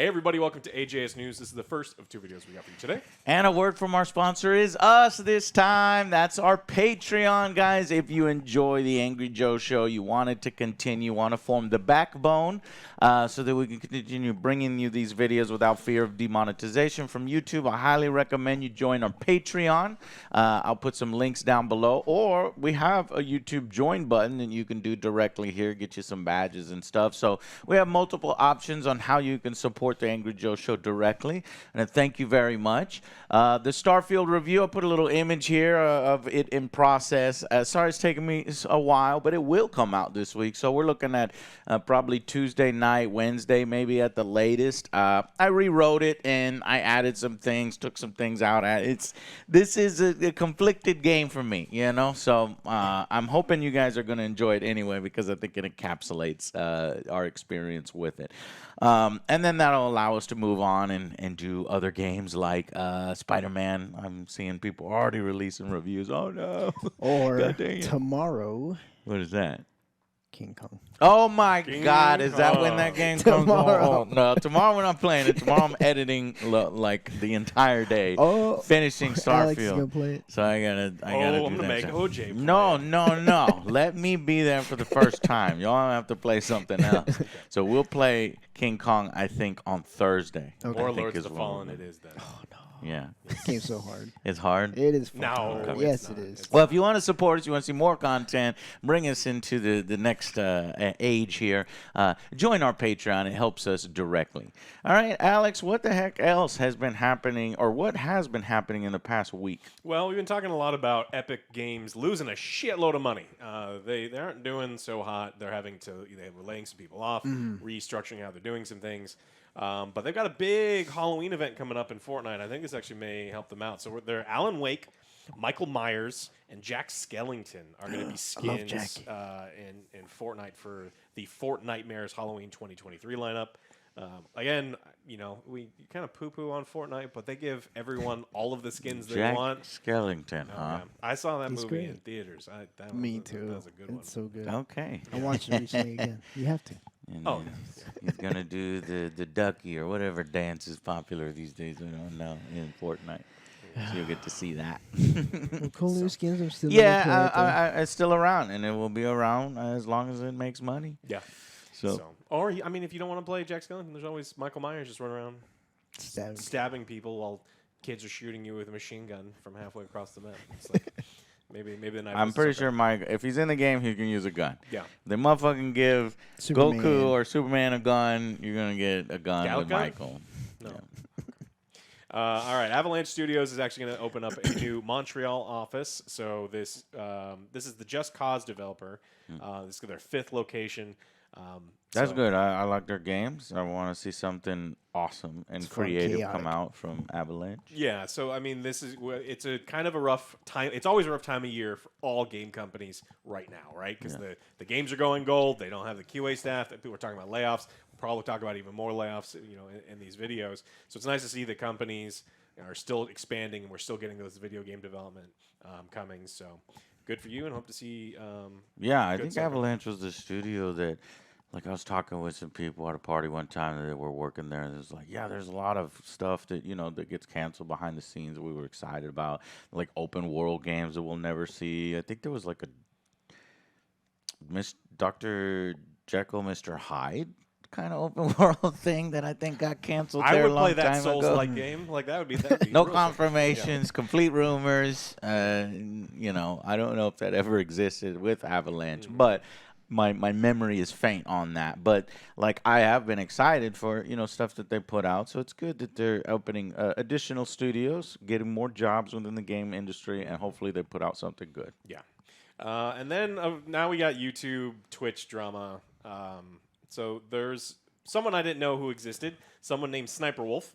Hey everybody, welcome to AJS News. This is the first of two videos we got for you today. And a word from our sponsor is us this time. That's our Patreon, guys. If you enjoy the Angry Joe Show, you want it to continue, want to form the backbone so that we can continue bringing you these videos without fear of demonetization from YouTube, I highly recommend you join our Patreon. I'll put some links down below, or we have a YouTube join button that you can do directly here, get you some badges and stuff. So we have multiple options on how you can support the Angry Joe Show directly, and thank you very much. The Starfield review, I put a little image here of it in process. Sorry it's taking me a while, but it will come out this week. So we're looking at probably Tuesday night, Wednesday maybe at the latest. I rewrote it and I added some things, took some things out. This is a conflicted game for me, you know. So I'm hoping you guys are going to enjoy it anyway, because I think it encapsulates our experience with it. And then that'll allow us to move on and do other games like Spider-Man. I'm seeing people already releasing reviews. Oh, no. Or tomorrow. What is that? King Kong. Oh, my God. Is that when that game comes on? Oh, no, tomorrow we're not playing it. Tomorrow I'm editing like the entire day, finishing Starfield. Alex is gonna play it. So I gotta do I'm going to that. make OJ play No. Let me be there for the first time. Y'all have to play something else. So we'll play King Kong, I think, on Thursday. Okay. More Lords of the Fallen it is then. Oh, no. Yeah. This game's so hard. It's hard? It is No, hard. it's Yes, not. it is. Well, if you want to support us, you want to see more content, bring us into the next age here, join our Patreon. It helps us directly. All right, Alex, what the heck else has been happening, or what has been happening in the past week? Well, we've been talking a lot about Epic Games losing a shitload of money. They aren't doing so hot. They're laying some people off, restructuring how they're doing some things. But they've got a big Halloween event coming up in Fortnite. I think this actually may help them out. So they're Alan Wake, Michael Myers, and Jack Skellington are going to be skins in Fortnite for the Fortnitemares Halloween 2023 lineup. Again, you know, we kind of poo-poo on Fortnite, but they give everyone all of the skins they want. Skellington, huh? Yeah. I saw that He's movie great. in theaters. Me too. That was a good one. It's so good. Okay. I watched it recently again. You have to. And Oh, he's going to do the ducky or whatever dance is popular these days. I don't know, in Fortnite. So you'll get to see that. Well, cool new skins are still It's still around, and it will be around as long as it makes money. Yeah. So or, I mean, if you don't want to play Jack Skellington, there's always Michael Myers just running around stabbing people while kids are shooting you with a machine gun from halfway across the map. It's like, maybe the knife. I'm pretty sure Mike, if he's in the game, he can use a gun. Yeah. The motherfucking give Superman. Goku or Superman a gun, you're gonna get a gun Gal with gun? Michael. No. Yeah. All right, Avalanche Studios is actually going to open up a new Montreal office. So this is the Just Cause developer. This is their 5th location. That's good. I like their games. I want to see something awesome and creative come out from Avalanche. Yeah, so I mean, it's a kind of a rough time. It's always a rough time of year for all game companies right now, right? Because the games are going gold. They don't have the QA staff. People are talking about layoffs. We'll probably talk about even more layoffs, you know, in these videos. So it's nice to see the companies are still expanding, and we're still getting those video game development coming. So good for you, and hope to see. I think Avalanche was the studio that. Like, I was talking with some people at a party one time that were working there, and it was like, yeah, there's a lot of stuff that, you know, that gets canceled behind the scenes that we were excited about, like open world games that we'll never see. I think there was like a Dr. Jekyll, Mr. Hyde kind of open world thing that I think got canceled there a long time ago. I would play that Souls-like game. Like, that would be no confirmations, complete rumors. You know, I don't know if that ever existed with Avalanche, but my memory is faint on that. But like, I have been excited for, you know, stuff that they put out. So it's good that they're opening additional studios, getting more jobs within the game industry, and hopefully they put out something good. Yeah. And then now we got YouTube, Twitch drama. So there's someone I didn't know who existed, someone named Sssniperwolf.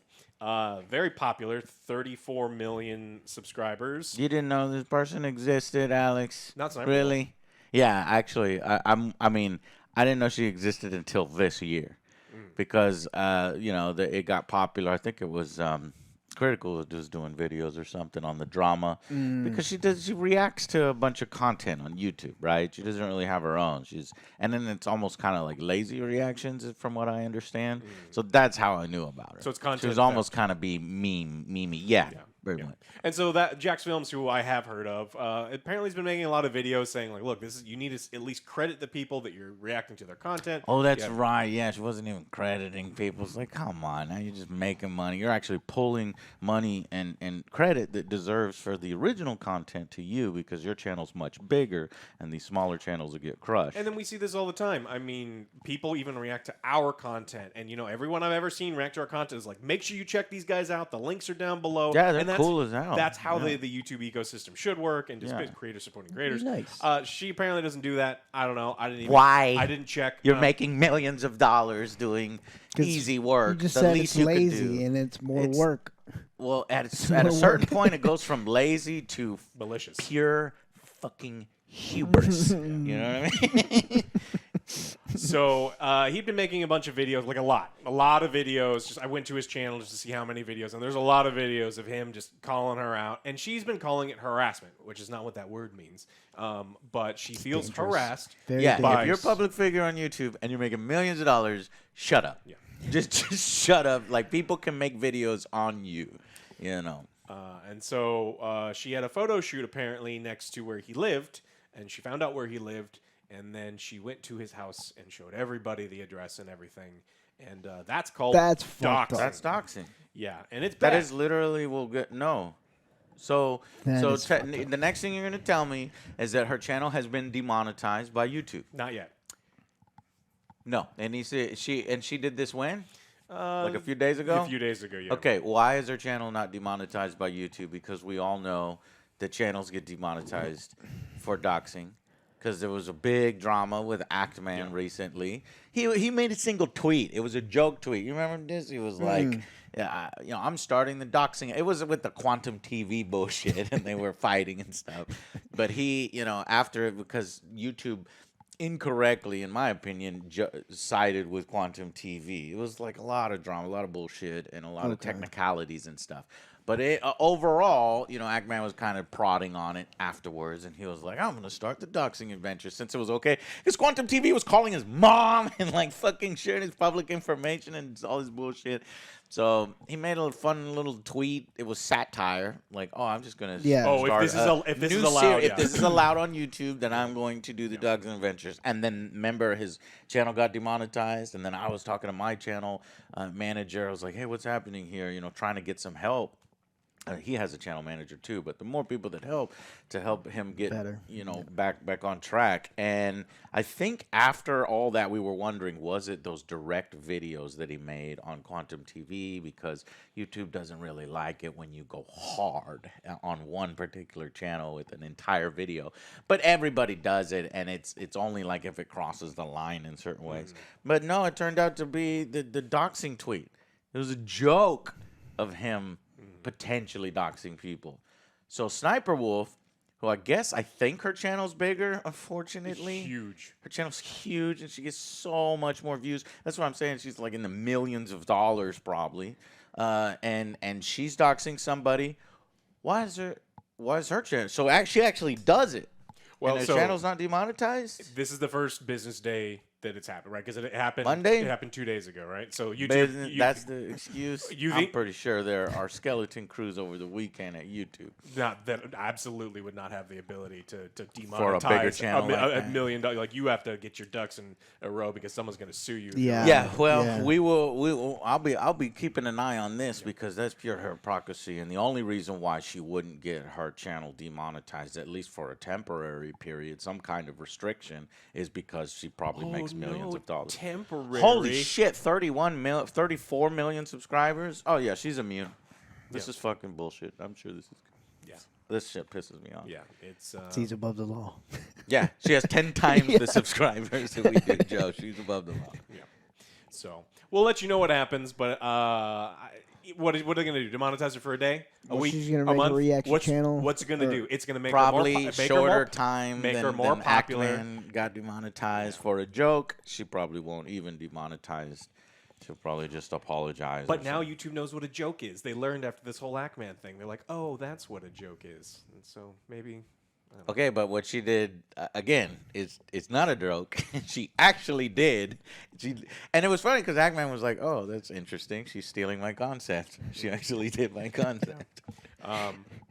Very popular, 34 million subscribers. You didn't know this person existed, Alex? Not Sssniperwolf. Really? Yeah, actually, I mean, I didn't know she existed until this year, because you know, it got popular. I think it was Critical is just doing videos or something on the drama because she reacts to a bunch of content on YouTube, right? She doesn't really have her own. And then it's almost kind of like lazy reactions, from what I understand. So that's how I knew about her. So it's content She was theft. almost kind of be memey. Yeah. Very much. And so that Jacksfilms, who I have heard of, apparently has been making a lot of videos saying like, look, you need to at least credit the people that you're reacting to their content. Oh, that's right. Yeah, she wasn't even crediting people. It's like, come on, now you're just making money. You're actually pulling money and credit that deserves for the original content to you because your channel's much bigger and these smaller channels will get crushed. And then we see this all the time. I mean, people even react to our content. And, everyone I've ever seen react to our content is like, make sure you check these guys out. The links are down below. Yeah, they're and cool as hell. That's how the YouTube ecosystem should work, and just creators supporting creators. Nice. She apparently doesn't do that. I don't know. Why? I didn't check. You're making millions of dollars doing easy work. You just the said least it's you lazy could do. and it's more work. Well, at a certain point, it goes from lazy to malicious, pure fucking hubris. You know what I mean? So he'd been making a bunch of videos, like a lot of videos. I went to his channel just to see how many videos, and there's a lot of videos of him just calling her out. And she's been calling it harassment, which is not what that word means. But she feels harassed. Very If dangerous. you're a public figure on YouTube and you're making millions of dollars, shut up. Yeah. Just shut up. Like, people can make videos on you, And so she had a photo shoot apparently next to where he lived, and she found out where he lived. And then she went to his house and showed everybody the address and everything. And that's called fucked doxing. up. That's doxing. Yeah, and it's bad. That is literally no. So the next thing you're going to tell me is that her channel has been demonetized by YouTube. Not yet. No. And she did this when? Like a few days ago? A few days ago, yeah. Okay, why is her channel not demonetized by YouTube? Because we all know that channels get demonetized for doxing. Because there was a big drama with Actman recently. He made a single tweet. It was a joke tweet. You remember this? He was like, I'm starting the doxing. It was with the Quantum TV bullshit, and they were fighting and stuff. But he, after it, because YouTube incorrectly, in my opinion, sided with Quantum TV. It was like a lot of drama, a lot of bullshit, and a lot of technicalities and stuff. But overall, Actman was kind of prodding on it afterwards, and he was like, I'm going to start the doxing adventure since it was okay. Because Quantum TV was calling his mom and, like, fucking sharing his public information and all this bullshit. So he made a fun little tweet. It was satire. Like, I'm just going to start if this is allowed, if this is allowed on YouTube, then I'm going to do the doxing adventures. And then, remember, his channel got demonetized, and then I was talking to my channel manager. I was like, hey, what's happening here? Trying to get some help. He has a channel manager too, but the more people that help him get better, back on track. And I think after all that, we were wondering, was it those direct videos that he made on Quantum TV? Because YouTube doesn't really like it when you go hard on one particular channel with an entire video. But everybody does it, and it's only like if it crosses the line in certain ways. But no, it turned out to be the doxing tweet. It was a joke of him potentially doxing people. So Sssniperwolf, who I think her channel's bigger, unfortunately. It's huge. Her channel's huge, and she gets so much more views. That's what I'm saying. She's like in the millions of dollars probably. And she's doxing somebody. Why is her channel? So she actually does it. Well, and her channel's not demonetized? This is the first business day that it's happened, right? Because it happened Monday. It happened 2 days ago, right? So YouTube. That's the excuse. I'm pretty sure there are skeleton crews over the weekend at YouTube. That absolutely would not have the ability to demonetize for a bigger channel, $1 million. Like, you have to get your ducks in a row because someone's going to sue you. Yeah. Well, we will. I'll be keeping an eye on this because that's pure hypocrisy, and the only reason why she wouldn't get her channel demonetized, at least for a temporary period, some kind of restriction, is because she probably makes millions of dollars. Temporary. Holy shit, 34 million subscribers? Oh, yeah, she's immune. This is fucking bullshit. I'm sure this is. Yeah. This shit pisses me off. Yeah, it's. She's above the law. Yeah, she has 10 times the subscribers that we do, Joe. She's above the law. Yeah. So we'll let you know what happens, but what are they going to do? Demonetize her for a day? A week? She's going to a make month? a reaction channel? What's it going to do? It's going to make probably her shorter time make than, her more than popular. Actman got demonetized for a joke. She probably won't even demonetize She'll probably just apologize. But now YouTube knows what a joke is. They learned after this whole Ackman thing. They're like, oh, that's what a joke is. And so maybe. Okay, but what she did again is it's not a joke. She actually did. And it was funny because Ackman was like, "Oh, that's interesting. She's stealing my concept. She actually did my concept."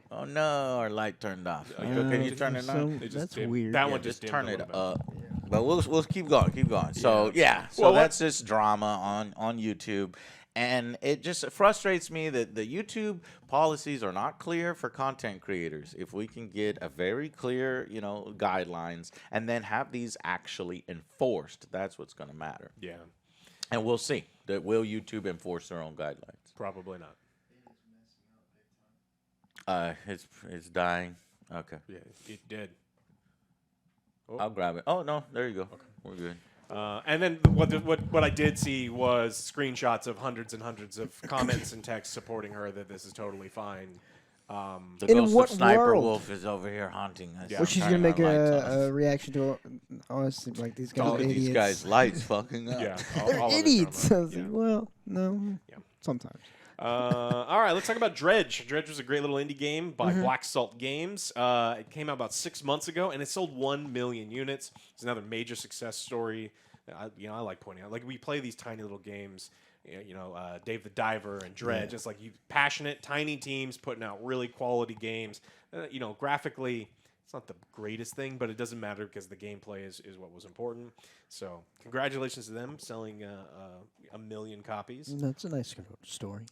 Oh no, our light turned off. Can you turn it on? That's dimmed. weird. That Yeah, one just dimmed turn a it little bit. up. But we'll keep going, keep going. So so Well, that's this drama on YouTube, and it just frustrates me that the YouTube policies are not clear for content creators. If we can get a very clear, guidelines, and then have these actually enforced, that's what's going to matter. Yeah, And we'll see. Will YouTube enforce their own guidelines? probably not. It's dying. Okay. Yeah, it did. I'll grab it. Oh no, there you go. Okay. We're good. And then what I did see was screenshots of hundreds and hundreds of comments and texts supporting her that this is totally fine. The In ghost what of Sniperwolf world? is over here haunting us. Yeah. Well, she's Turning gonna make our lights a off. reaction to honestly, like these guys Oh, are idiots. these guys' lights fucking up. Yeah, They're all of it idiots. drama. I was like, well, no. Yeah. Sometimes. All right, let's talk about Dredge. Dredge was a great little indie game by Black Salt Games. It came out about 6 months ago, and it sold 1 million units. It's another major success story. I like pointing out. Like, we play these tiny little games, Dave the Diver and Dredge. It's like passionate, tiny teams putting out really quality games. Graphically, it's not the greatest thing, but it doesn't matter because the gameplay is what was important. So, congratulations to them selling 1 million copies. That's a nice story.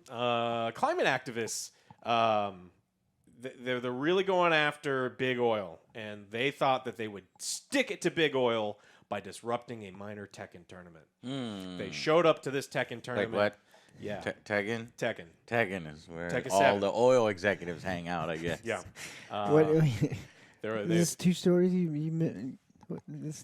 Climate activists, they're really going after big oil, and they thought that they would stick it to big oil by disrupting a minor Tekken tournament. They showed up to this Tekken tournament. Like what? Yeah. Tekken? Tekken. Tekken is where Tekken all 7. the oil executives hang out, I guess. Yeah. What? They're This is 2 stories you this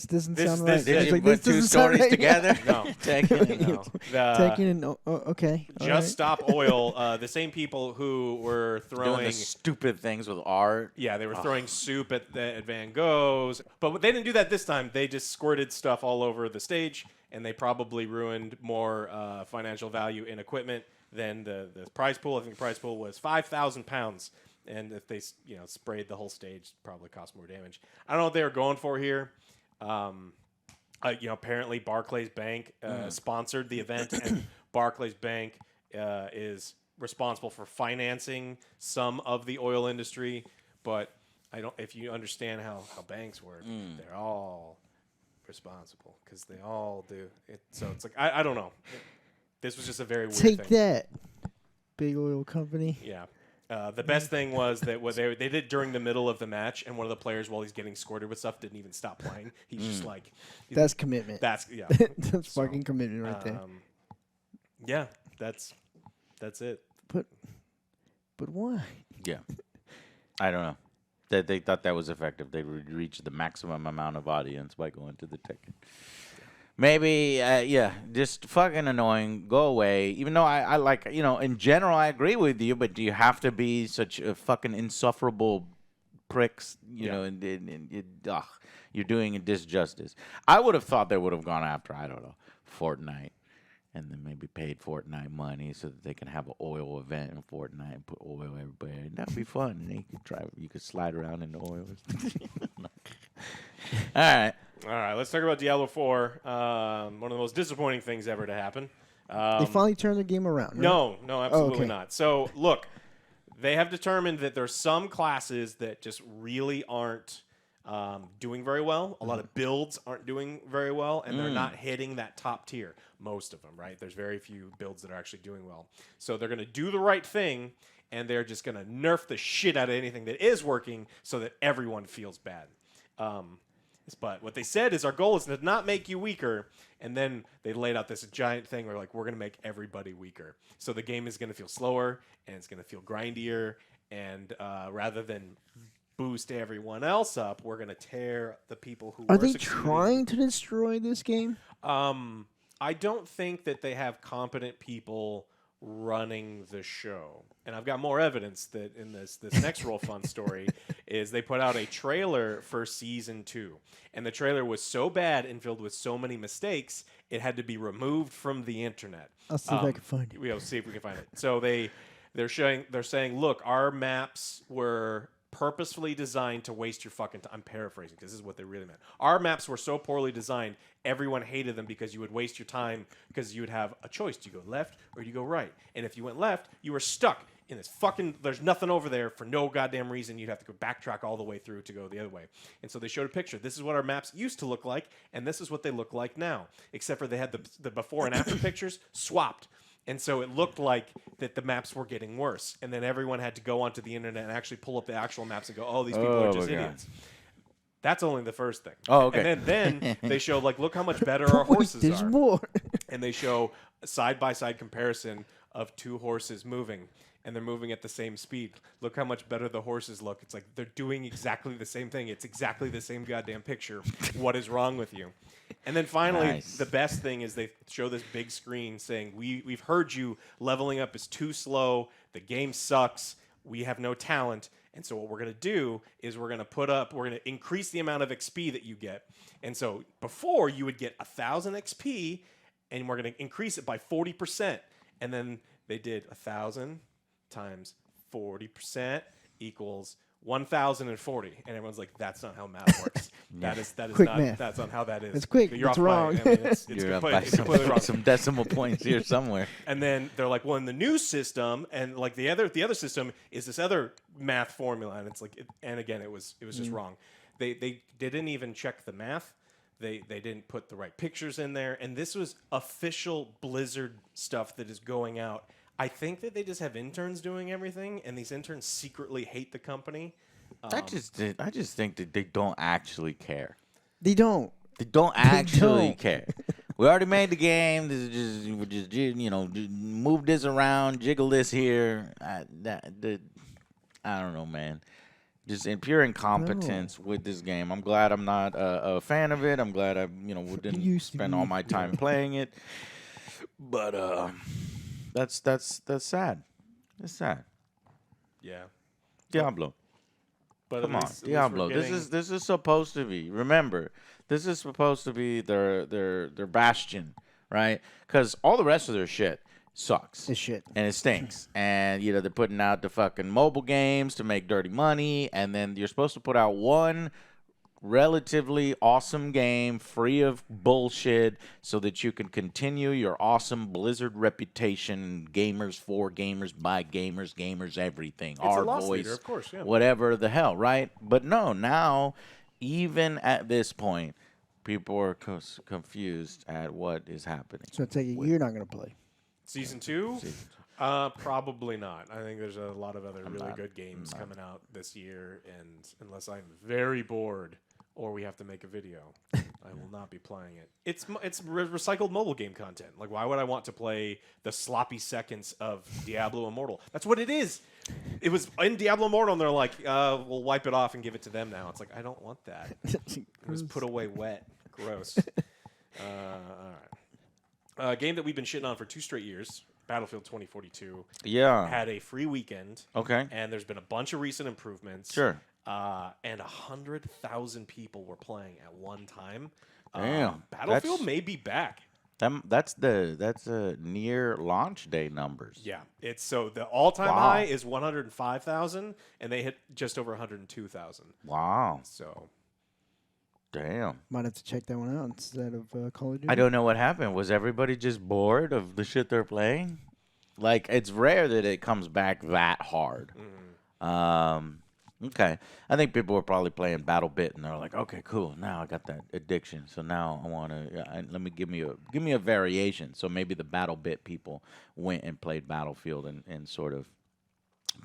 doesn't sound right. Did It's you like, put 2 doesn't sound stories right. together? No. Tekken. No. Taking and okay. all Just right. Stop Oil, the same people who were Doing throwing the stupid things with art. Yeah, they were throwing soup at Van Gogh's. But they didn't do that this time. They just squirted stuff all over the stage, and they probably ruined more financial value in equipment than the prize pool. I think the prize pool was 5,000 pounds. And if they sprayed the whole stage, it probably cost more damage. I don't know what they were going for here. Apparently Barclays Bank sponsored the event, and Barclays Bank is responsible for financing some of the oil industry. But if you understand how banks work, they're all responsible because they all do it. So it's like I don't know. This was just a very weird Take thing. that, big oil company. Yeah. The best thing was that what they did during the middle of the match, and one of the players, while he's getting squirted with stuff, didn't even stop playing. He's just like, That's commitment. that's That's fucking commitment right there. Yeah, that's it. But why? Yeah. I don't know. They thought that was effective. They would reach the maximum amount of audience by going to the Tekken. Maybe, just fucking annoying. Go away. Even though I like, in general, I agree with you, but do you have to be such a fucking insufferable pricks? You're doing a disjustice. I would have thought they would have gone after, I don't know, Fortnite, and then maybe paid Fortnite money so that they can have an oil event in Fortnite and put oil everywhere. That'd be fun. And you could slide around in the oil. All right. All right, let's talk about Diablo 4. One of the most disappointing things ever to happen. They finally turned the game around. Right? No, absolutely okay. not. So, look, they have determined that there's some classes that just really aren't doing very well. A lot of builds aren't doing very well, and they're not hitting that top tier. Most of them, right? There's very few builds that are actually doing well. So they're going to do the right thing, and they're just going to nerf the shit out of anything that is working so that everyone feels bad. But what they said is our goal is to not make you weaker. And then they laid out this giant thing where we're going to make everybody weaker. So the game is going to feel slower and it's going to feel grindier. And rather than boost everyone else up, we're going to tear the people who Are were they succeeding. trying to destroy this game? I don't think that they have competent people running the show. And I've got more evidence that in this next Roll Fun story is they put out a trailer for season 2. And the trailer was so bad and filled with so many mistakes, it had to be removed from the internet. I'll see if I can find it. We'll see if we can find it. So they're saying, look, our maps were purposefully designed to waste your fucking time. I'm paraphrasing because this is what they really meant. Our maps were so poorly designed, everyone hated them because you would waste your time because you would have a choice. Do you go left or do you go right? And if you went left, you were stuck in this fucking, there's nothing over there for no goddamn reason. You'd have to go backtrack all the way through to go the other way. And so they showed a picture. This is what our maps used to look like, and this is what they look like now. Except for they had the before and after pictures swapped. And so it looked like that the maps were getting worse. And then everyone had to go onto the internet and actually pull up the actual maps and go, oh, these people are just idiots. That's only the first thing. Oh, okay. And then they show, like, look how much better our horses There's are. more. And they show a side-by-side comparison of 2 horses moving. And they're moving at the same speed. Look how much better the horses look. It's like they're doing exactly the same thing. It's exactly the same goddamn picture. What is wrong with you? And then finally, the best thing is they show this big screen saying, we've heard you. Leveling up is too slow. The game sucks. We have no talent. And so what we're going to do is we're going to increase the amount of XP that you get. And so before you would get 1,000 XP, and we're going to increase it by 40%. And then they did 1,000 times 40% equals 1,040, and everyone's like, "That's not how math works. That is Quick not. math. That's not how that is. It's quick. You're It's off wrong. By, I mean, it's You're up by it's completely wrong." some decimal points here somewhere. And then they're like, "Well, in the new system, and like the other system is this other math formula," and it's like, and again, it was just wrong. They didn't even check the math. They didn't put the right pictures in there, and this was official Blizzard stuff that is going out. I think that they just have interns doing everything, and these interns secretly hate the company. I just think that they don't actually care. They don't. They don't actually don't. care. We already made the game. This is just move this around, jiggle this here. I don't know, man. Just in pure incompetence with this game. I'm glad I'm not a fan of it. I'm glad I didn't spend all my time playing it. But that's sad. It's sad. Yeah. Diablo. But Come on, Diablo. This is supposed to be. Remember, this is supposed to be their bastion, right? Because all the rest of their shit sucks. It's shit. And it stinks. And they're putting out the fucking mobile games to make dirty money, and then you're supposed to put out one relatively awesome game free of bullshit so that you can continue your awesome Blizzard reputation. Gamers for gamers, by gamers, gamers everything. It's our a loss voice, leader, of course, yeah. whatever the hell, right? But no, now even at this point, people are confused at what is happening. So I take it you're not going to play. Season 2? Probably not. I think there's a lot of other really good games coming out this year, and unless I'm very bored or we have to make a video, I will not be playing it. It's recycled mobile game content. Like, why would I want to play the sloppy seconds of Diablo Immortal? That's what it is. It was in Diablo Immortal, and they're like, we'll wipe it off and give it to them now. It's like, I don't want that. It was put away wet. Gross. All right. A game that we've been shitting on for 2 straight years, Battlefield 2042, had a free weekend. Okay. And there's been a bunch of recent improvements. Sure. And 100,000 people were playing at one time. Damn. Battlefield may be back. That's a near launch day numbers. Yeah. It's so the all-time high is 105,000, and they hit just over 102,000. Wow. So. Damn. Might have to check that one out instead of Call of Duty. I don't know what happened. Was everybody just bored of the shit they're playing? Like, it's rare that it comes back that hard. Okay. I think people were probably playing BattleBit, and they're like, okay, cool. Now I got that addiction. So now I want to give me a variation. So maybe the BattleBit people went and played Battlefield and sort of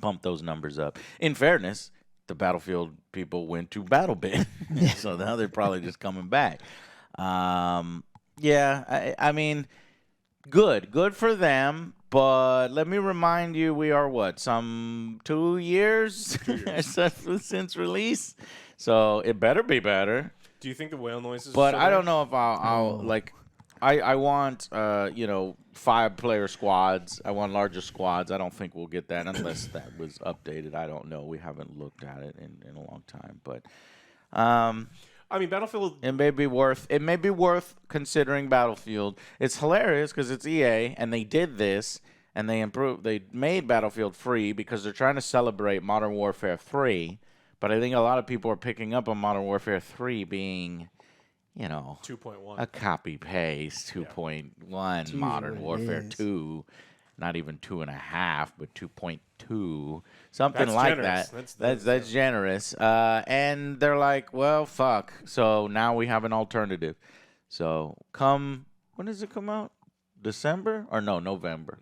pumped those numbers up. In fairness, the Battlefield people went to BattleBit. So now they're probably just coming back. I mean, good for them. But let me remind you, we are some 2 years since release. So it better be better. Do you think the whale noises? But I don't know if I'll like. I want 5-player squads. I want larger squads. I don't think we'll get that unless that was updated. I don't know. We haven't looked at it in a long time. But I mean, Battlefield. it may be worth considering Battlefield. It's hilarious because it's EA and they did this and they made Battlefield free because they're trying to celebrate Modern Warfare 3. But I think a lot of people are picking up on Modern Warfare 3 being, 2.1. a copy paste 2.1 Jeez, Modern what it Warfare is. 2, not even 2.5, but 2.2, something That's like generous. that. That's generous. And they're like, well, fuck. So now we have an alternative. So when does it come out? December or no, November.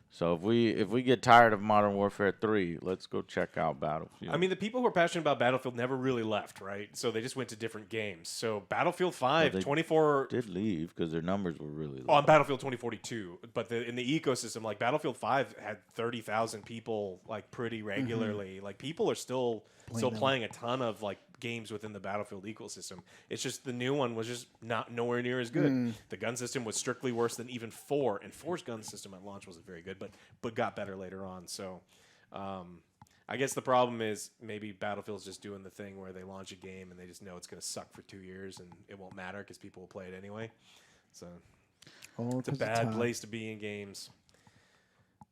So if we get tired of Modern Warfare 3, let's go check out Battlefield. I mean, the people who are passionate about Battlefield never really left, right? So they just went to different games. So Battlefield 5, they 24... did leave because their numbers were really low. on Battlefield 2042, but in the ecosystem, like Battlefield 5 had 30,000 people like pretty regularly. Like people are still playing a ton of like games within the Battlefield ecosystem. It's just the new one was just nowhere near as good. The gun system was strictly worse than even 4, and 4's gun system at launch wasn't very good, but got better later on. So I guess the problem is maybe Battlefield's just doing the thing where they launch a game and they just know it's going to suck for 2 years and it won't matter because people will play it anyway. So it's a bad place to be in games.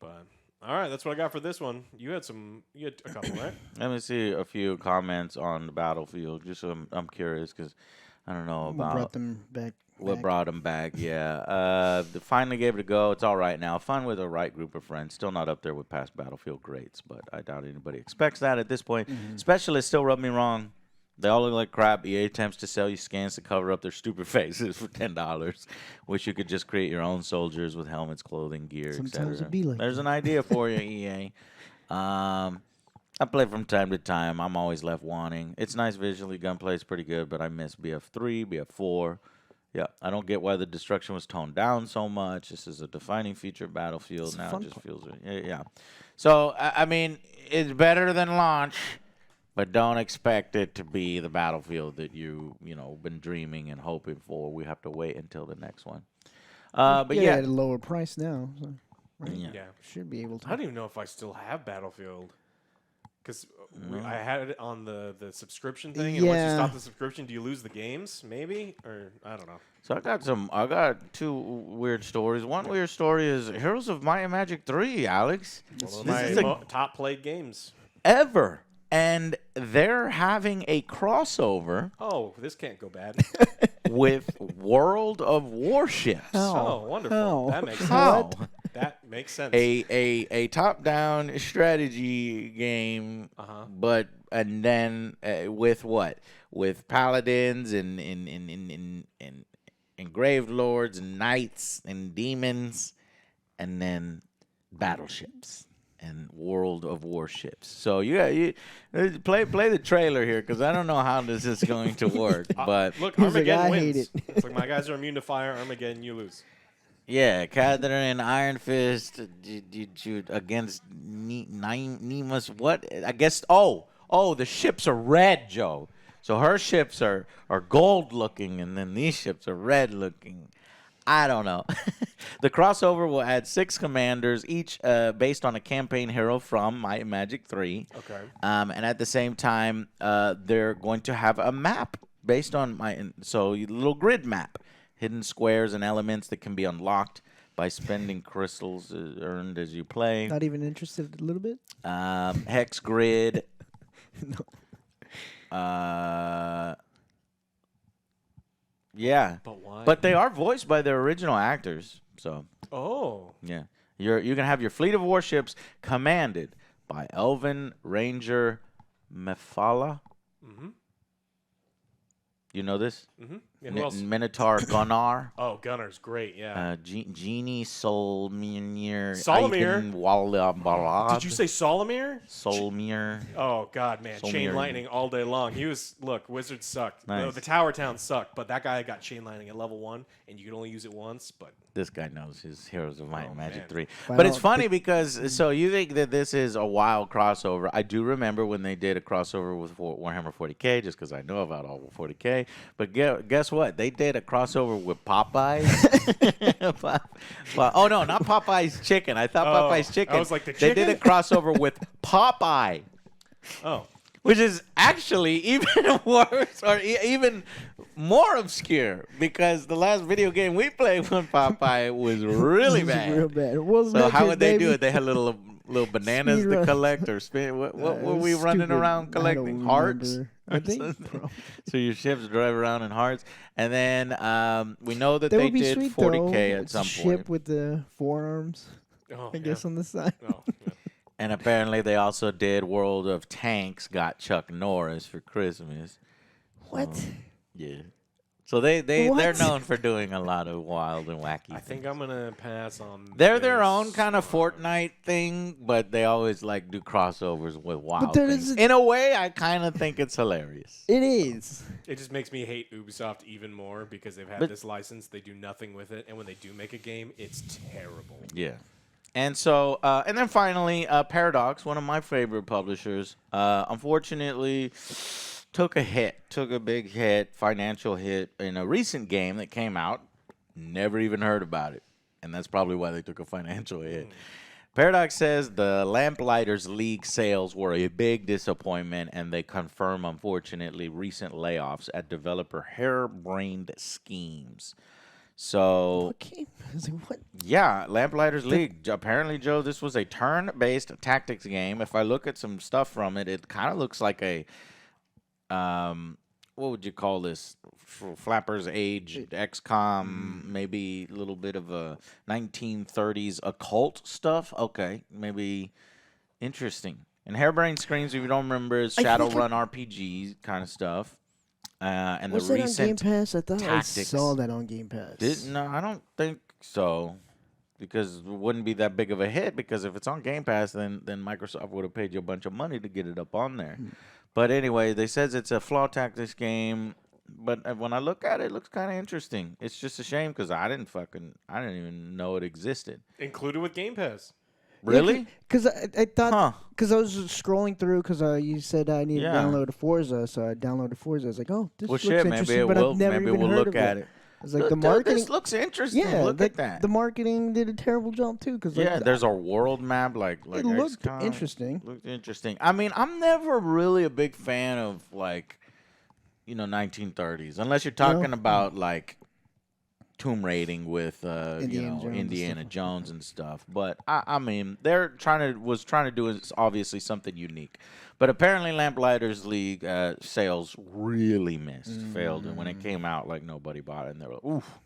But all right, that's what I got for this one. You had a couple, right? Let me see a few comments on the Battlefield. Just so I'm curious because I don't know What about brought them back? what brought them back. Yeah, they finally gave it a go. It's all right now. Fun with the right group of friends. Still not up there with past Battlefield greats, but I doubt anybody expects that at this point. Specialists still rub me wrong. They all look like crap. EA attempts to sell you skins to cover up their stupid faces for $10. Wish you could just create your own soldiers with helmets, clothing, gear, Sometimes etc. it be like There's that. an idea for you, EA. I play from time to time. I'm always left wanting. It's nice visually. Gunplay is pretty good, but I miss BF3, BF4. Yeah, I don't get why the destruction was toned down so much. This is a defining feature of Battlefield. It's a Now fun it just part. feels... Yeah. So, I mean, it's better than launch. But don't expect it to be the Battlefield that been dreaming and hoping for. We have to wait until the next one. But yeah, at a lower price now. So, right? Yeah. Should be able to. I don't even know if I still have Battlefield. Because I had it on the subscription thing, and once you Yeah. stop the subscription, do you lose the games? Maybe, or I don't know. So I got two weird stories. One weird story is Heroes of Might and Magic 3, Alex. One of This is my top played games. ever. And they're having a crossover Oh, this can't go bad. with World of Warships. Oh, wonderful. How? That makes How? sense. That makes sense. A top-down strategy game, and then with what? With paladins and engraved lords and knights and demons, and then battleships and World of Warships. So you play the trailer here because I don't know how this is going to work, but Look, He's like, Armageddon I hate wins. it. It's like my guys are immune to fire. Armageddon, you lose. yeah, Catherine Iron Fist against Nemus. What? I guess. Oh, the ships are red, Joe. So her ships are gold looking, and then these ships are red looking. I don't know. The crossover will add 6 commanders, each based on a campaign hero from Might and Magic 3. Okay. And at the same time, they're going to have a map based on a little grid map. Hidden squares and elements that can be unlocked by spending crystals earned as you play. Not even interested a little bit. Hex grid. No. Yeah. But why? But they are voiced by their original actors. So, oh. yeah. You're going to have your fleet of warships commanded by Elven Ranger Mephala. Mm-hmm. You know this? Mm-hmm. Yeah, who else? Minotaur Gunnar. Oh, Gunner's great. Yeah. Genie Solmir. Solomir? Wallabala. Did you say Solomir? Solmir? Oh God, man! Chain Solomir. lightning all day long. Look, Wizards sucked. Nice. No, the Tower Town sucked, but that guy got chain lightning at level 1, and you could only use it once. But This guy knows his Heroes of Might and Magic man. 3. But But I it's don't funny because, so you think that this is a wild crossover. I do remember when they did a crossover with Warhammer 40K, just because I know about all 40K. But guess what? They did a crossover with Popeyes. Oh no, not Popeyes chicken. I thought Popeyes chicken. I was like, the They did a chicken? crossover with Popeye. Oh. Which is actually even worse or even more obscure because the last video game we played with Popeye was really It was bad. real bad. It was So how naked, would they do baby. it? They had little bananas Speed to run. collect or spin. What were we running Stupid. around I collecting? don't Hearts? remember. or I think, something? bro. So your ships drive around in hearts. And then we know that That they would be did sweet 40K though. at It's some a ship point. with the forearms, Oh, I guess, on the side. Oh, yeah. And apparently they also did World of Tanks got Chuck Norris for Christmas. What? Yeah. So they're What? known for doing a lot of wild and wacky I think things. I'm gonna pass on. They're their this own kind of one. Fortnite thing, but they always like do crossovers with wild there things. is In a way, I kind of think it's hilarious. It is. It just makes me hate Ubisoft even more because they've had But- this license, they do nothing with it, and when they do make a game, it's terrible. Yeah. And so, and then finally, Paradox, one of my favorite publishers, unfortunately took a big hit, financial hit in a recent game that came out. Never even heard about it. And that's probably why they took a financial hit. Paradox says the Lamplighters League sales were a big disappointment, and they confirm, unfortunately, recent layoffs at developer Harebrained Schemes. So, Okay. I was like, what? yeah, Lamplighters League. Apparently, Joe, this was a turn-based tactics game. If I look at some stuff from it, it kind of looks like a, what would you call this? Flapper's Age, XCOM, maybe a little bit of a 1930s occult stuff. Okay, maybe interesting. And Harebrained Schemes, if you don't remember, is think Shadowrun RPG kind of stuff. And Was the that on Game recent Pass? I thought tactics. I saw that on Game Pass. No, I don't think so. Because it wouldn't be that big of a hit. Because if it's on Game Pass, then Microsoft would have paid you a bunch of money to get it up on there. But anyway, they says it's a flaw tactics game. But when I look at it, it looks kind of interesting. It's just a shame because I didn't even know it existed. Included with Game Pass. Really? Because I thought, Huh. because I was scrolling through, because you said I need Yeah. to download a Forza, so I downloaded Forza. I was like, oh, this Well, looks shit, maybe interesting, it but will. I've never Maybe even we'll heard look of at it. I was like, the Dude, marketing. this looks interesting. Yeah, look at that. The marketing did a terrible job too. Because Yeah, there's a world map like it looked XCOM. interesting. Looked interesting. I mean, I'm never really a big fan of 1930s, unless you're talking about like tomb raiding with Indiana Jones and stuff. But I mean, they're trying to do is obviously something unique. But apparently, Lamplighters League sales really failed, and when it came out, like nobody bought it, and they were like, oof.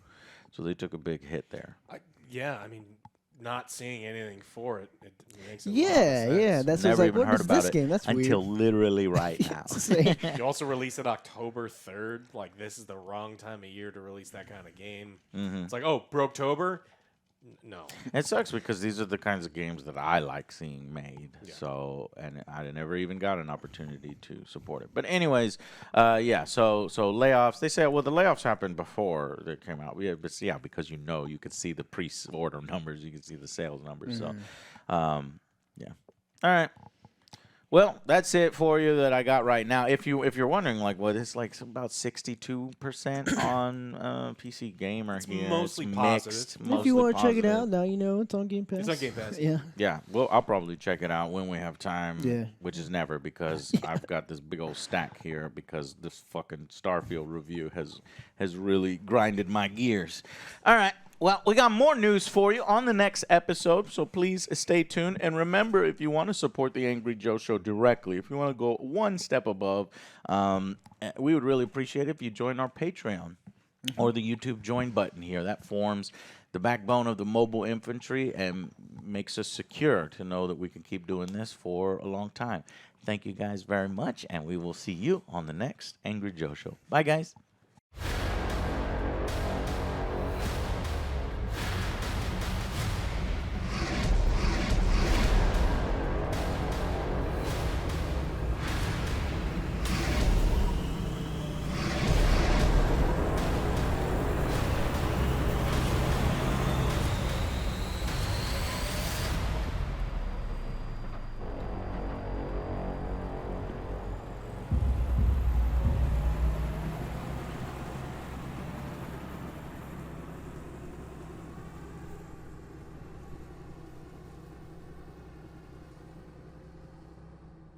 So they took a big hit there. I mean, not seeing anything for it, it makes it Yeah. That's Never like, even what heard is about this it game? That's until weird. literally right now. You also release it October 3rd. Like, this is the wrong time of year to release that kind of game. It's like, oh, Broketober? No. It sucks because these are the kinds of games that I like seeing made. Yeah. So, and I never even got an opportunity to support it. But anyways, So layoffs. They say, well, the layoffs happened before they came out. Because you could see the pre-order numbers, you could see the sales numbers. So, yeah. All right. Well, that's it for you that I got right now. If you're wondering, it's like about 62% on PC Gamer. It's here. mostly it's positive. mixed, If you want to check it positive. out, now you know it's on Game Pass. It's on Game Pass. Yeah. Yeah, well, I'll probably check it out when we have time. Yeah. Which is never because I've got this big old stack here because this fucking Starfield review has really grinded my gears. All right. Well, we got more news for you on the next episode, so please stay tuned. And remember, if you want to support the Angry Joe Show directly, if you want to go one step above, we would really appreciate it if you join our Patreon or the YouTube join button here. That forms the backbone of the mobile infantry and makes us secure to know that we can keep doing this for a long time. Thank you guys very much, and we will see you on the next Angry Joe Show. Bye, guys.